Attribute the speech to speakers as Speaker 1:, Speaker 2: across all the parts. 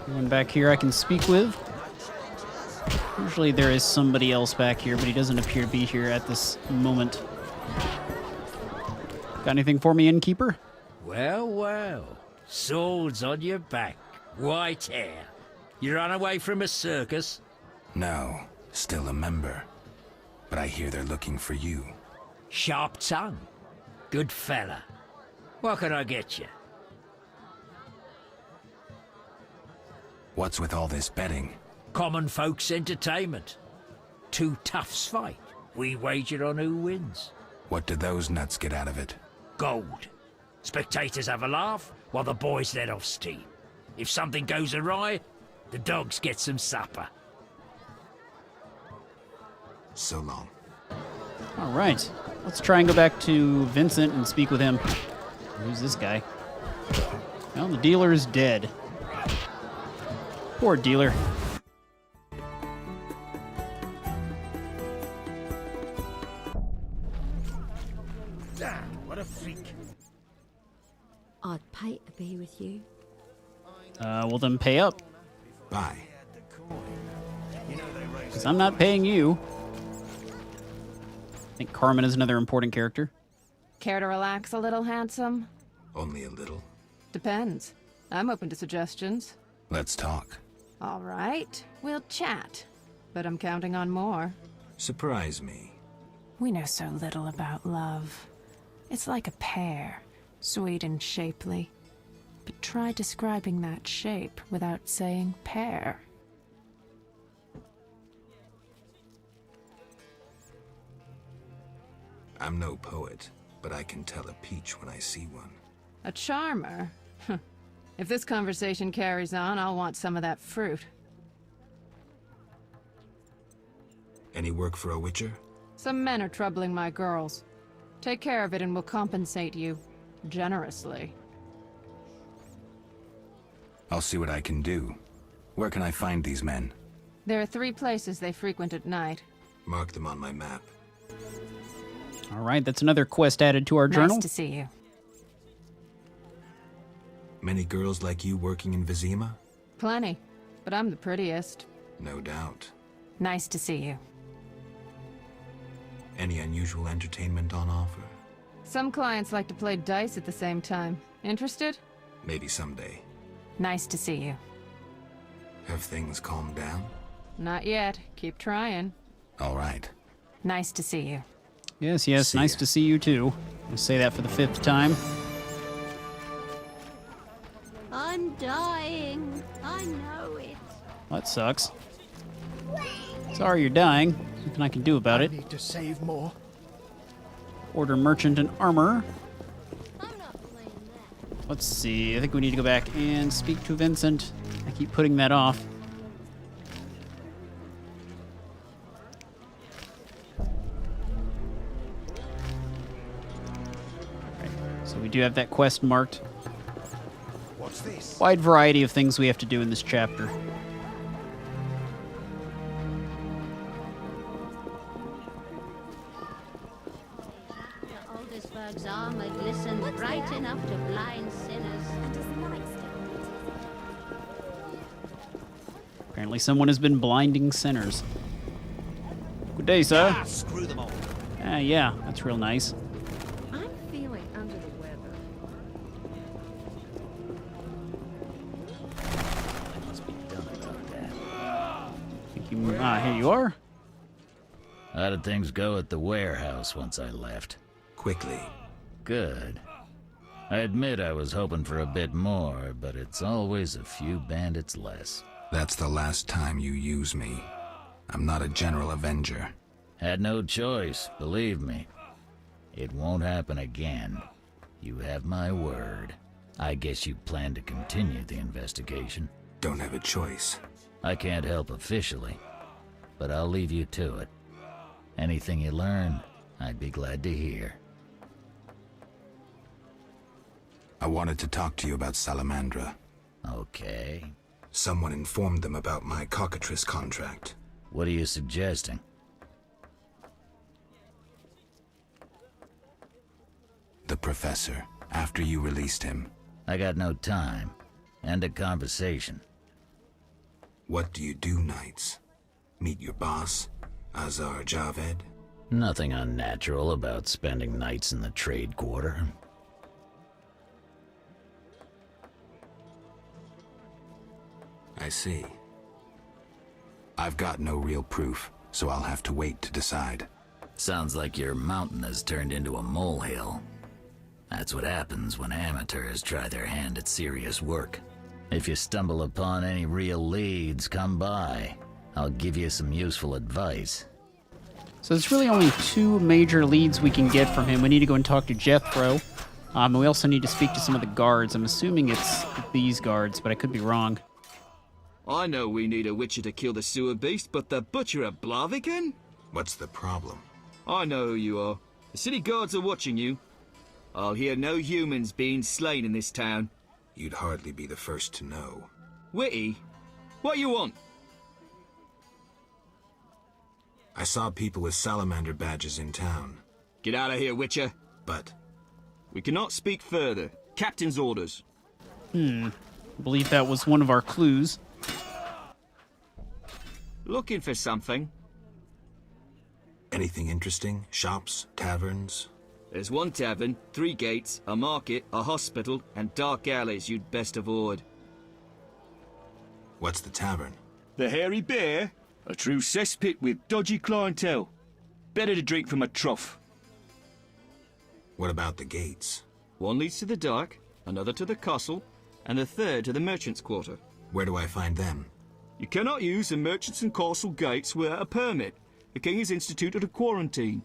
Speaker 1: Anyone back here I can speak with? Usually there is somebody else back here, but he doesn't appear to be here at this moment. Got anything for me, innkeeper?
Speaker 2: Well, well. Swords on your back. White hair. You ran away from a circus?
Speaker 3: No, still a member. But I hear they're looking for you.
Speaker 2: Sharp tongue. Good fella. What can I get you?
Speaker 3: What's with all this betting?
Speaker 2: Common folks' entertainment. Two toughs fight. We wager on who wins.
Speaker 3: What do those nuts get out of it?
Speaker 2: Gold. Spectators have a laugh, while the boys let off steam. If something goes awry, the dogs get some supper.
Speaker 3: So long.
Speaker 1: All right. Let's try and go back to Vincent and speak with him. Who's this guy? Well, the dealer is dead. Poor dealer.
Speaker 2: Damn, what a freak.
Speaker 4: I'd pay to be with you.
Speaker 1: Well then pay up.
Speaker 3: Bye.
Speaker 1: Because I'm not paying you. I think Carmen is another important character.
Speaker 5: Care to relax a little, handsome?
Speaker 3: Only a little.
Speaker 5: Depends. I'm open to suggestions.
Speaker 3: Let's talk.
Speaker 5: All right, we'll chat. But I'm counting on more.
Speaker 3: Surprise me.
Speaker 6: We know so little about love. It's like a pear, sweet and shapely. But try describing that shape without saying pear.
Speaker 3: I'm no poet, but I can tell a peach when I see one.
Speaker 5: A charmer? If this conversation carries on, I'll want some of that fruit.
Speaker 3: Any work for a witcher?
Speaker 5: Some men are troubling my girls. Take care of it and we'll compensate you. Generously.
Speaker 3: I'll see what I can do. Where can I find these men?
Speaker 5: There are 3 places they frequent at night.
Speaker 3: Mark them on my map.
Speaker 1: All right, that's another quest added to our journal.
Speaker 6: Nice to see you.
Speaker 3: Many girls like you working in Vizima?
Speaker 5: Plenty, but I'm the prettiest.
Speaker 3: No doubt.
Speaker 6: Nice to see you.
Speaker 3: Any unusual entertainment on offer?
Speaker 5: Some clients like to play dice at the same time. Interested?
Speaker 3: Maybe someday.
Speaker 6: Nice to see you.
Speaker 3: Have things calmed down?
Speaker 5: Not yet. Keep trying.
Speaker 3: All right.
Speaker 6: Nice to see you.
Speaker 1: Yes,
Speaker 3: See
Speaker 1: nice
Speaker 3: ya.
Speaker 1: to see you too. I'll say that for the 5th time.
Speaker 4: I'm dying. I know it.
Speaker 1: Well, that sucks. Sorry you're dying. Nothing I can do about it.
Speaker 7: Need to save more.
Speaker 1: Order merchant and armor.
Speaker 4: I'm not playing that.
Speaker 1: Let's see. I think we need to go back and speak to Vincent. I keep putting that off. Alright, so we do have that quest marked.
Speaker 7: What's this?
Speaker 1: Wide variety of things we have to do in this chapter.
Speaker 4: The oldest Berg's armor glistens bright enough to blind sinners. And his lights
Speaker 1: Apparently someone has been blinding sinners. Good day, sir.
Speaker 7: Screw them all.
Speaker 1: Yeah, that's real nice.
Speaker 4: I'm feeling under the weather.
Speaker 2: What must be done about that?
Speaker 1: Think you, here you are.
Speaker 2: How did things go at the warehouse once I left?
Speaker 3: Quickly.
Speaker 2: Good. I admit I was hoping for a bit more, but it's always a few bandits less.
Speaker 3: That's the last time you use me. I'm not a general avenger.
Speaker 2: Had no choice, believe me. It won't happen again. You have my word. I guess you plan to continue the investigation.
Speaker 3: Don't have a choice.
Speaker 2: I can't help officially, but I'll leave you to it. Anything you learn, I'd be glad to hear.
Speaker 3: I wanted to talk to you about Salamandra.
Speaker 2: Okay.
Speaker 3: Someone informed them about my cockatrice contract.
Speaker 2: What are you suggesting?
Speaker 3: The professor, after you released him.
Speaker 2: I got no time. End of conversation.
Speaker 3: What do you do nights? Meet your boss, Azar Javed?
Speaker 2: Nothing unnatural about spending nights in the trade quarter.
Speaker 3: I see. I've got no real proof, so I'll have to wait to decide.
Speaker 2: Sounds like your mountain has turned into a molehill. That's what happens when amateurs try their hand at serious work. If you stumble upon any real leads, come by. I'll give you some useful advice.
Speaker 1: So there's really only 2 major leads we can get from him. We need to go and talk to Jethro. And we also need to speak to some of the guards. I'm assuming it's these guards, but I could be wrong.
Speaker 8: I know we need a witcher to kill the sewer beast, but the butcher of Blaviken?
Speaker 3: What's the problem?
Speaker 8: I know who you are. The city guards are watching you. I'll hear no humans being slain in this town.
Speaker 3: You'd hardly be the first to know.
Speaker 8: Witty? What you want?
Speaker 3: I saw people with salamander badges in town.
Speaker 8: Get out of here, witcher.
Speaker 3: But
Speaker 8: We cannot speak further. Captain's orders.
Speaker 1: I believe that was one of our clues.
Speaker 8: Looking for something?
Speaker 3: anything interesting? Shops? Taverns?
Speaker 8: There's one tavern, 3 gates, a market, a hospital, and dark alleys you'd best avoid.
Speaker 3: What's the tavern?
Speaker 8: The Hairy Bear? A true cesspit with dodgy clientele. Better to drink from a trough.
Speaker 3: What about the gates?
Speaker 8: One leads to the dock, another to the castle, and the third to the merchant's quarter.
Speaker 3: Where do I find them?
Speaker 8: You cannot use the merchants and castle gates without a permit. The king has instituted a quarantine.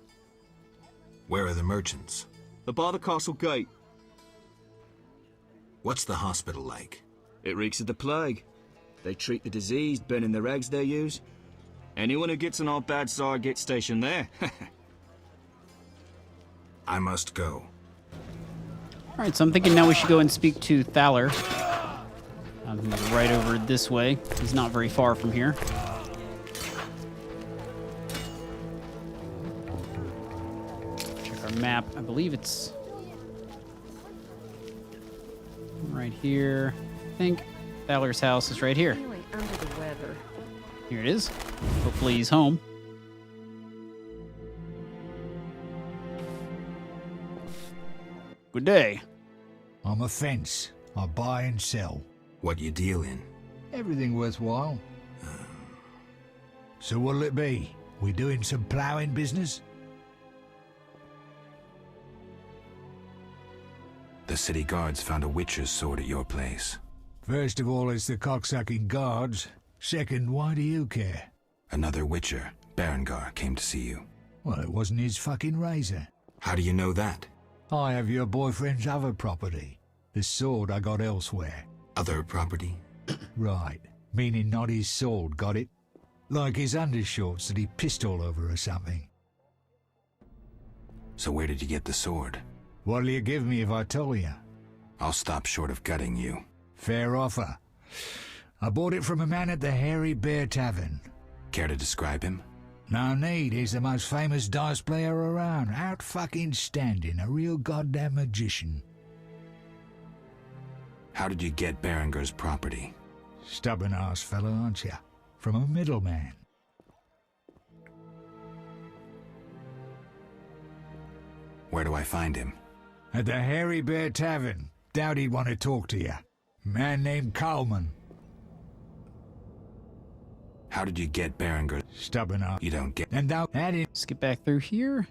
Speaker 3: Where are the merchants?
Speaker 8: They're by the castle gate.
Speaker 3: What's the hospital like?
Speaker 8: It reeks of the plague. They treat the diseased, burning the rags they use. Anyone who gets on our bad side gets stationed there.
Speaker 3: I must go.
Speaker 1: Alright, so I'm thinking now we should go and speak to Thaler. Right over this way. He's not very far from here. Check our map. I believe it's right here. I think Thaler's house is right here.
Speaker 9: Feeling under the weather.
Speaker 1: Here it is. Hopefully he's home. Good day.
Speaker 10: I'm a fence. I buy and sell.
Speaker 3: What you deal in?
Speaker 10: Everything worthwhile. So what'll it be? We doing some ploughing business?
Speaker 3: The city guards found a witcher's sword at your place.
Speaker 10: First of all, it's the cocksucking guards. Second, why do you care?
Speaker 3: Another witcher, Berengar, came to see you.
Speaker 10: Well, it wasn't his fucking razor.
Speaker 3: How do you know that?
Speaker 10: I have your boyfriend's other property. The sword I got elsewhere.
Speaker 3: Other property?
Speaker 10: Right. Meaning not his sword, got it? Like his undershorts that he pissed all over or something.
Speaker 3: So where did you get the sword?
Speaker 10: What'll you give me if I tell you?
Speaker 3: I'll stop short of gutting you.
Speaker 10: Fair offer. I bought it from a man at the Hairy Bear Tavern.
Speaker 3: Care to describe him?
Speaker 10: No need, he's the most famous dice player around. Out fucking standing, a real goddamn magician.
Speaker 3: How did you get Berengar's property?
Speaker 10: Stubborn-ass fellow, aren't you? From a middleman.
Speaker 3: Where do I find him?
Speaker 10: At the Hairy Bear Tavern. Doubt he'd want to talk to you. Man named Coleman.
Speaker 3: How did you get Berengar?
Speaker 10: Stubborn-ass.
Speaker 3: You don't get...
Speaker 10: And thou had him.
Speaker 1: Let's get back through here.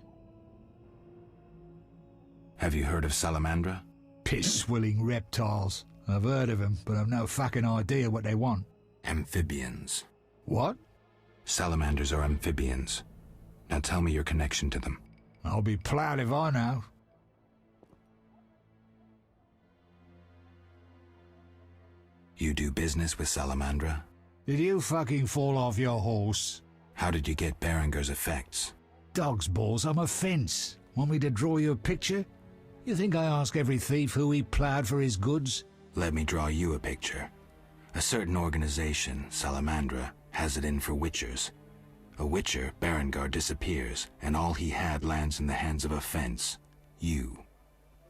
Speaker 3: Have you heard of Salamandra?
Speaker 10: Piss-swilling reptiles. I've heard of them, but I've no fucking idea what they want.
Speaker 3: Amphibians.
Speaker 10: What?
Speaker 3: Salamanders are amphibians. Now tell me your connection to them.
Speaker 10: I'll be ploughed if I know.
Speaker 3: You do business with Salamandra?
Speaker 10: Did you fucking fall off your horse?
Speaker 3: How did you get Berengar's effects?
Speaker 10: Dog's balls, I'm a fence. Want me to draw you a picture? You think I ask every thief who he ploughed for his goods?
Speaker 3: Let me draw you a picture. A certain organization, Salamandra, has it in for witchers. A witcher, Berengar, disappears, and all he had lands in the hands of a fence. You.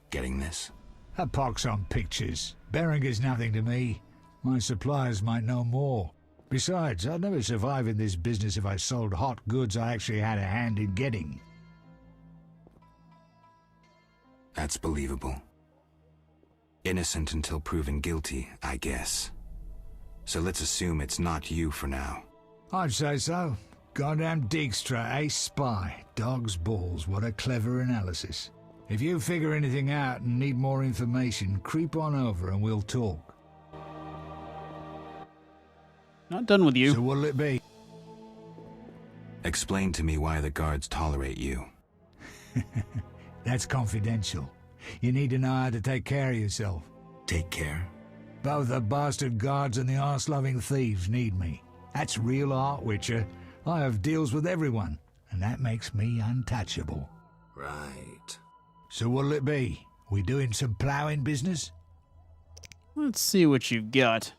Speaker 3: Getting this?
Speaker 10: A pox on pictures. Berengar's nothing to me. My suppliers might know more. Besides, I'd never survive in this business if I sold hot goods I actually had a hand in getting.
Speaker 3: That's believable. Innocent until proven guilty, I guess. So let's assume it's not you for now.
Speaker 10: I'd say so. Goddamn Dijkstra, ace spy. Dog's balls, what a clever analysis. If you figure anything out and need more information, creep on over and we'll talk.
Speaker 1: Not done with you.
Speaker 10: So what'll it be?
Speaker 3: Explain to me why the guards tolerate you.
Speaker 10: That's confidential. You need to know how to take care of yourself.
Speaker 3: Take care?
Speaker 10: Both the bastard guards and the arse-loving thieves need me. That's real art, Witcher. I have deals with everyone, and that makes me untouchable.
Speaker 3: Right.
Speaker 10: So what'll it be? We doing some ploughing business?
Speaker 1: Let's see what you've got.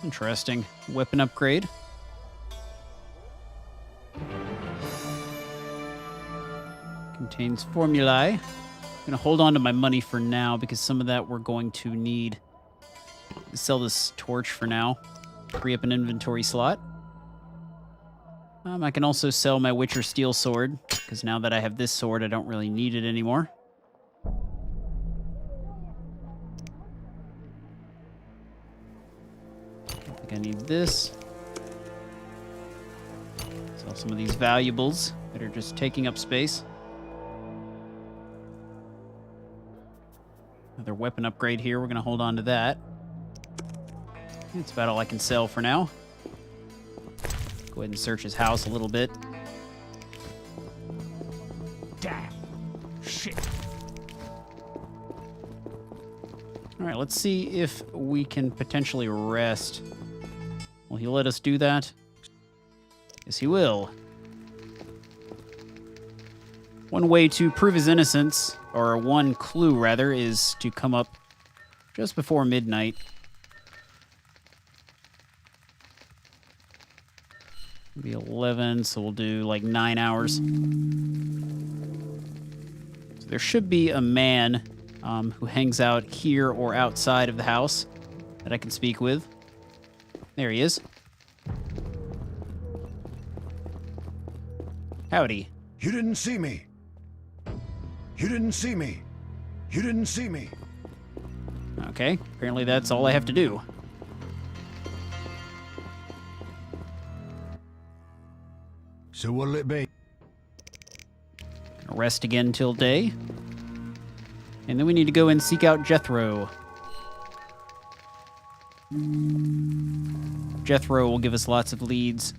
Speaker 1: Interesting. Weapon upgrade. Contains formulae. I'm gonna hold on to my money for now because some of that we're going to need to sell this torch for now. Free up an inventory slot. I can also sell my Witcher steel sword because now that I have this sword, I don't really need it anymore. I think I need this. Sell some of these valuables that are just taking up space. Another weapon upgrade here. We're going to hold on to that. That's about all I can sell for now. Go ahead and search his house a little bit.
Speaker 10: Damn. Shit.
Speaker 1: All right, let's see if we can potentially rest. Will he let us do that? Yes, he will. One way to prove his innocence, or one clue rather, is to come up just before midnight. Maybe 11, so we'll do like 9 hours. So there should be a man who hangs out here or outside of the house that I can speak with. There he is. Howdy.
Speaker 7: You didn't see me. You didn't see me. You didn't see me.
Speaker 1: Okay, apparently that's all I have to do.
Speaker 10: So what'll it be?
Speaker 1: Gonna rest again till day. And then we need to go and seek out Jethro. Jethro will give us lots of leads.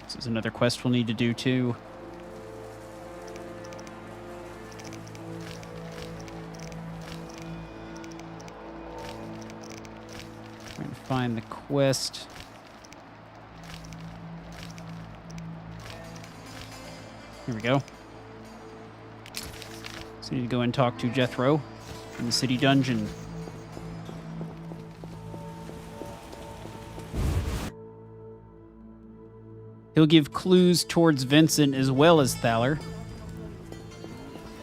Speaker 1: This is another quest we'll need to do too. Trying to find the quest. Here we go. So we need to go and talk to Jethro in the city dungeon. He'll give clues towards Vincent as well as Thaler.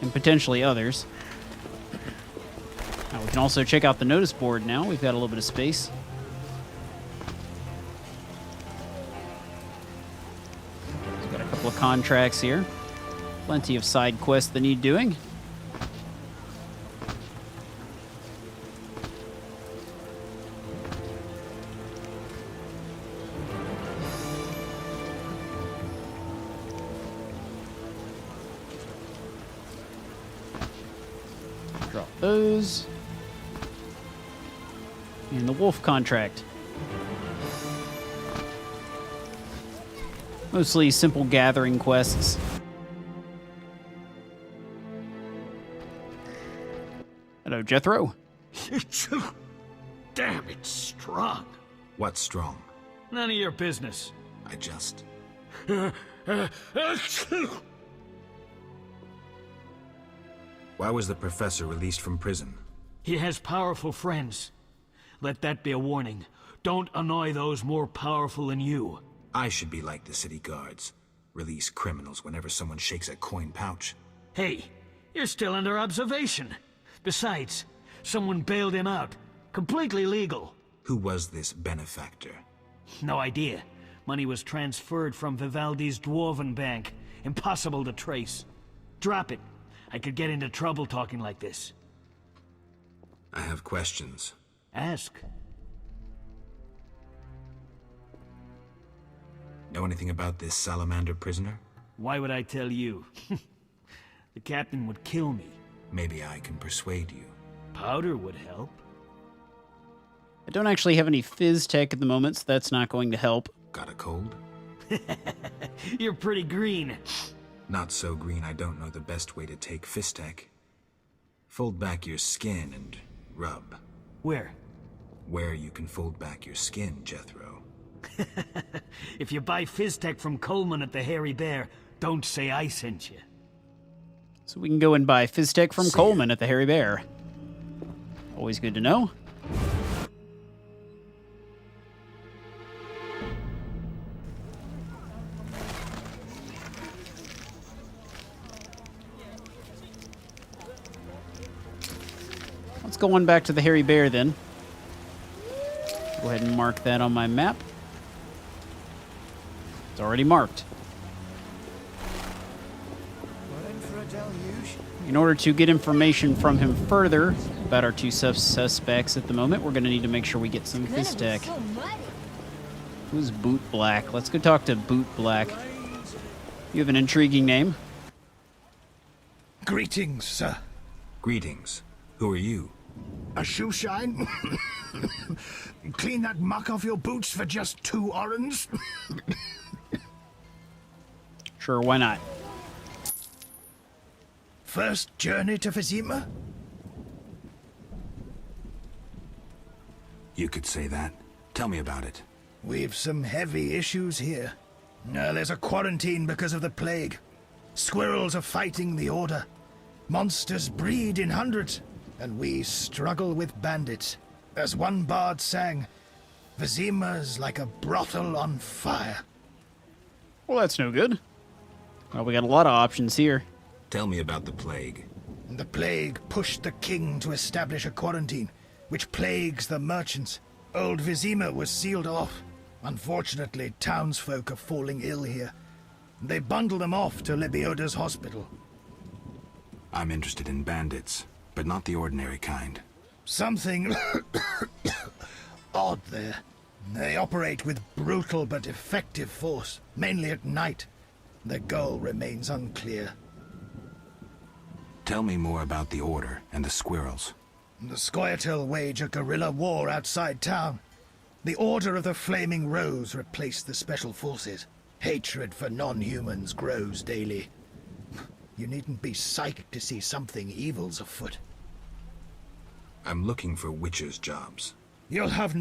Speaker 1: And potentially others. Now we can also check out the notice board now. We've got a little bit of space. We've got a couple of contracts here. Plenty of side quests that need doing. Drop those. And the wolf contract. Mostly simple gathering quests. Hello, Jethro.
Speaker 9: Damn, it's strong.
Speaker 3: What's strong?
Speaker 9: None of your business.
Speaker 3: I just... Why was the professor released from prison?
Speaker 9: He has powerful friends. Let that be a warning. Don't annoy those more powerful than you.
Speaker 3: I should be like the city guards. Release criminals whenever someone shakes a coin pouch.
Speaker 9: Hey, you're still under observation. Besides, someone bailed him out. Completely legal.
Speaker 3: Who was this benefactor?
Speaker 9: No idea. Money was transferred from Vivaldi's Dwarven Bank. Impossible to trace. Drop it. I could get into trouble talking like this.
Speaker 3: I have questions.
Speaker 9: Ask.
Speaker 3: Know anything about this salamander prisoner?
Speaker 9: Why would I tell you? The captain would kill me.
Speaker 3: Maybe I can persuade you.
Speaker 9: Powder would help.
Speaker 1: I don't actually have any fizz tech at the moment, so that's not going to help.
Speaker 3: Got a cold?
Speaker 9: You're pretty green.
Speaker 3: Not so green I don't know the best way to take Fistech. Fold back your skin and rub.
Speaker 9: Where?
Speaker 3: Where you can fold back your skin, Jethro.
Speaker 9: If you buy Fizztech from Coleman at the Hairy Bear, don't say I sent you.
Speaker 1: So we can go and buy Fizztech from Coleman at the Hairy Bear. Always good to know. Let's go on back to the Hairy Bear then. Go ahead and mark that on my map. It's already marked. In order to get information from him further about our two suspects at the moment, we're going to need to make sure we get some Fizztech. Who's Bootblack? Let's go talk to Bootblack. You have an intriguing name.
Speaker 7: Greetings, sir.
Speaker 3: Greetings. Who are you?
Speaker 7: A shoe shine? Clean that muck off your boots for just 2 orens?
Speaker 1: Sure, why not?
Speaker 7: First journey to Vizima?
Speaker 3: You could say that. Tell me about it.
Speaker 7: We've some heavy issues here. There's a quarantine because of the plague. Squirrels are fighting the Order. Monsters breed in hundreds, and we struggle with bandits. As one bard sang, Vizima's like a brothel on fire.
Speaker 1: Well, that's no good. Well, we got a lot of options here.
Speaker 3: Tell me about the plague.
Speaker 7: The plague pushed the king to establish a quarantine, which plagues the merchants. Old Vizima was sealed off. Unfortunately, townsfolk are falling ill here. They bundle them off to Lebioda's hospital.
Speaker 3: I'm interested in bandits, but not the ordinary kind.
Speaker 7: Something odd there. They operate with brutal but effective force, mainly at night. Their goal remains unclear.
Speaker 3: Tell me more about the Order and the squirrels.
Speaker 7: The Scoia'tael wage a guerrilla war outside town. The Order of the Flaming Rose replaced the Special Forces. Hatred for non-humans grows daily. You needn't be psyched to see something evil's afoot.
Speaker 3: I'm looking for witchers' jobs.
Speaker 7: You'll have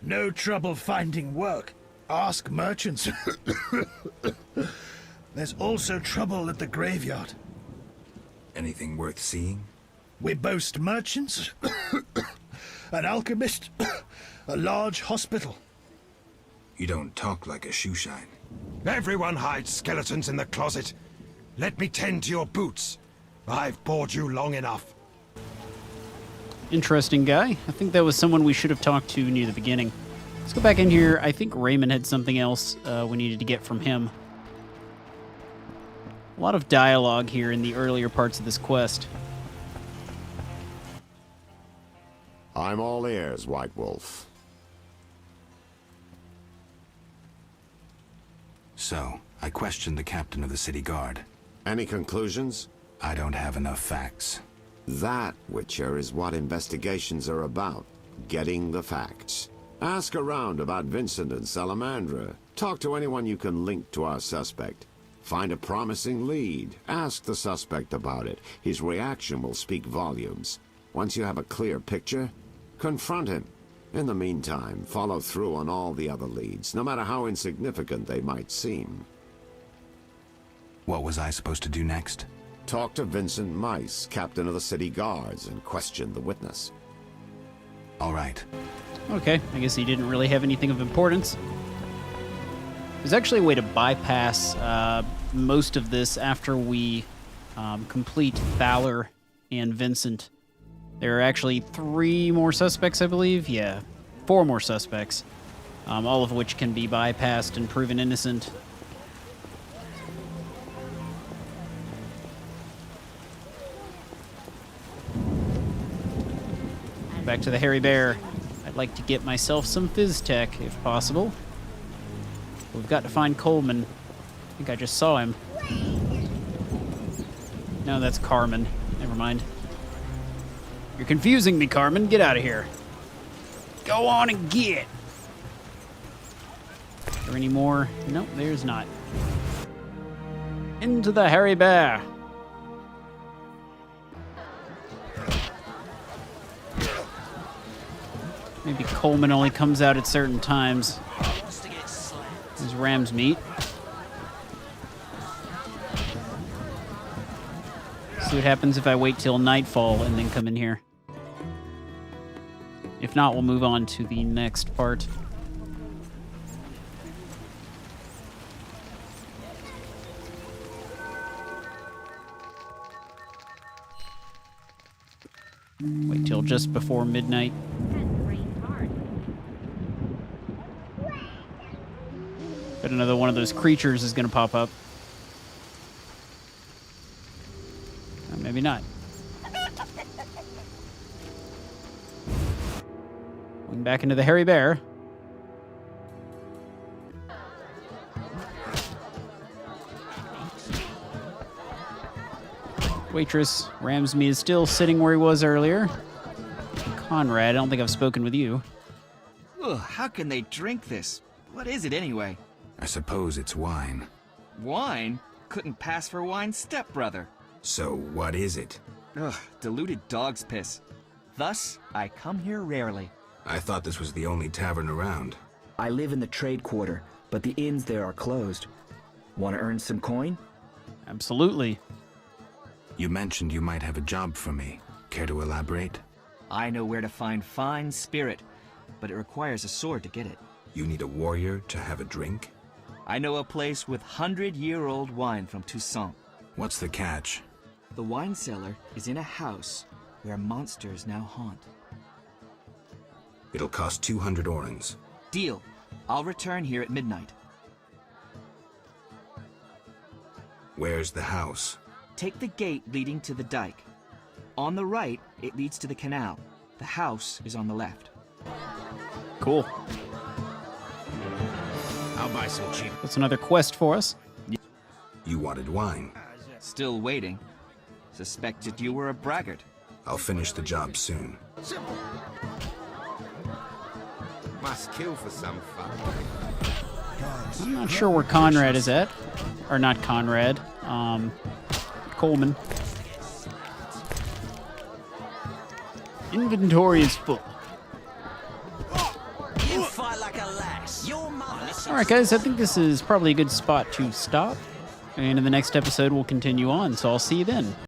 Speaker 7: no trouble finding work. Ask merchants. There's also trouble at the graveyard.
Speaker 3: Anything worth seeing?
Speaker 7: We boast merchants, an alchemist, a large hospital.
Speaker 3: You don't talk like a shoeshine.
Speaker 11: Everyone hides skeletons in the closet. Let me tend to your boots. I've bored you long enough.
Speaker 1: Interesting guy. I think that was someone we should have talked to near the beginning. Let's go back in here. I think Raymond had something else we needed to get from him. A lot of dialogue here in the earlier parts of this quest.
Speaker 12: I'm all ears, White Wolf.
Speaker 3: So, I questioned the captain of the city guard.
Speaker 12: Any conclusions?
Speaker 3: I don't have enough facts.
Speaker 12: That, Witcher, is what investigations are about. Getting the facts. Ask around about Vincent and Salamandra. Talk to anyone you can link to our suspect. Find a promising lead. Ask the suspect about it. His reaction will speak volumes. Once you have a clear picture, confront him. In the meantime, follow through on all the other leads, no matter how insignificant they might seem.
Speaker 3: What was I supposed to do next?
Speaker 12: Talk to Vincent Meis, captain of the city guards, and question the witness.
Speaker 3: All right.
Speaker 1: Okay, I guess he didn't really have anything of importance. There's actually a way to bypass most of this after we complete Thaler and Vincent. There are actually 3 more suspects, I believe. Yeah, 4 more suspects, all of which can be bypassed and proven innocent. Back to the Hairy Bear. I'd like to get myself some Fizz Tech, if possible. We've got to find Coleman. I think I just saw him. No, that's Carmen. Never mind. You're confusing me, Carmen. Get out of here. Go on and get. Is there any more? Nope, there's not. Into the Hairy Bear. Maybe Coleman only comes out at certain times. There's ram's meat. See what happens if I wait till nightfall and then come in here. If not, we'll move on to the next part. Wait till just before midnight. But another one of those creatures is going to pop up. Or maybe not. Going back into the Hairy Bear. Waitress, Ramsmy is still sitting where he was earlier. Conrad, I don't think I've spoken with you.
Speaker 13: Ugh, how can they drink this? What is it anyway?
Speaker 3: I suppose it's wine.
Speaker 13: Wine? Couldn't pass for wine, stepbrother.
Speaker 3: So what is it?
Speaker 13: Ugh, diluted dog's piss. Thus, I come here rarely.
Speaker 3: I thought this was the only tavern around.
Speaker 14: I live in the trade quarter, but the inns there are closed. Want to earn some coin?
Speaker 1: Absolutely.
Speaker 3: You mentioned you might have a job for me. Care to elaborate?
Speaker 13: I know where to find fine spirit, but it requires a sword to get it.
Speaker 3: You need a warrior to have a drink?
Speaker 13: I know a place with 100-year-old wine from Toussaint.
Speaker 3: What's the catch?
Speaker 13: The wine cellar is in a house where monsters now haunt.
Speaker 3: It'll cost 200 orens.
Speaker 13: Deal. I'll return here at midnight.
Speaker 3: Where's the house?
Speaker 13: Take the gate leading to the dike. On the right, it leads to the canal. The house is on the left.
Speaker 1: Cool.
Speaker 11: I'll buy some cheap.
Speaker 1: That's another quest for us.
Speaker 3: You wanted wine.
Speaker 13: Still waiting. Suspected you were a braggart.
Speaker 3: I'll finish the job soon.
Speaker 11: Simple. Must kill for some fun.
Speaker 1: I'm not sure where Conrad is at. Or not Conrad. Coleman. Inventory is full.
Speaker 2: You fight like a lass.
Speaker 1: Alright guys, I think this is probably a good spot to stop. And in the next episode we'll continue on, so I'll see you then.